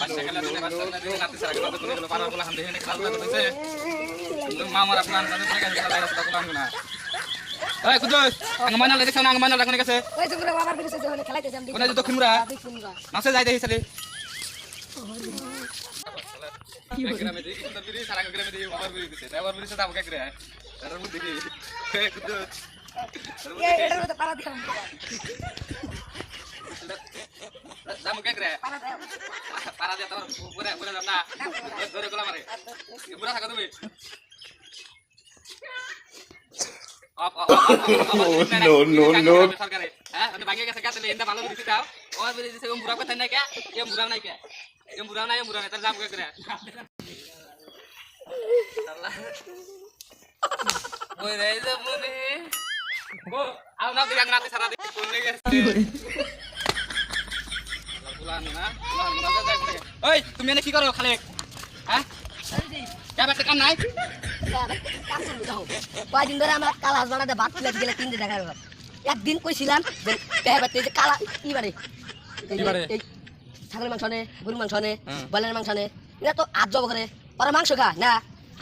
বাচ্চা খেলা দিনে নাতি সারা গেল তো গেল পারা বলা হাম দেখে খেলা করতেছে মামার প্ল্যান করে থেকে খেলা রাস্তা কোলান না এই কুদুস আঙ্গ মানা লাগে সানা আঙ্গ মানা লাগনে গেছে ওই তো বাবার বিরুদ্ধে যখন খেলাইতেছি আমি কোনে দক্ষিণ মুরা নাসে যাই দেখি চলে কি গ্রামে দেখি তো বিরি সারা গ্রামে দেখি বাবার বিরি দিছে বাবার বিরি সাথে আমাকে করে তার মধ্যে দেখি কুদুস এটার মধ্যে পারা দিলাম দাম কে করে পারা দে তোর পুরা পুরা না ধরে গোলা মারে পুরা থাকো তুমি no. সরকারে হ্যাঁ মানে ভাগে গেছে কাটলে এটা ভালো দিতে দাও ওর বলে দিছে এম বুড়া কথা নাই কে এম বুড়া নাই তার দাম কে করে আল্লাহ ওই রে যে মনে ও আও না দিগাং রাতে সারা দিন কোনে গেছে ওই তুমি এনে কি করো খালে হ্যাঁ যাবে কাম নাই কয়দিন ধরে আমরা কালা হাঁস বানাতে ভাত তুলে গেলে 3 টাকা করে একদিন কইছিলাম যে পেহাবাতে যে কালা ইবারে এই ছাগলের মাংস নে গরুর মাংস নে বয়লার মাংস নে এটা তো আজ জব করে পরে মাংস খা না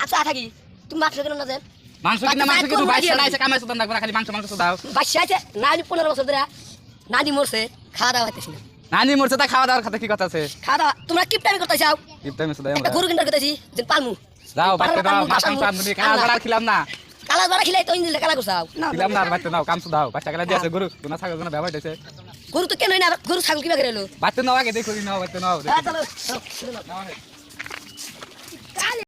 আচ্ছা থাকি তুমি মাংস কেন না দেন মাংস কিনা মাংস কি 22 টাকা আছে কামাইছো দাম না খালি মাংস দাও 22 আছে নানি 15 বছর ধরে নানি মরছে খাওয়া দাওয়া হইতেছিল নানি মরছে তা খাওয়া দাওয়ার কথা কি কথা আছে খাওয়া দাওয়া তোমরা কি টাইম করতে চাও ইফতার মেসে দাও একটা গরু কিনতে করতেছি যে পালমু যাও বাইতে দাও মাছ আমনি কালা বড়া খিলাম না কালা বড়া খিলাই তো ইনলে কালা করছাও খিলাম না বাইতে নাও কামসু দাও বাচ্চা গেলা দিয়েছে গরু কোনা ছাগল কোনা ব্যবহার দিয়েছে গরু তো কেন না গরু ছাগল কিবা করে এলো বাইতে নাও আগে দেখো নাও বাইতে নাও চলো নাও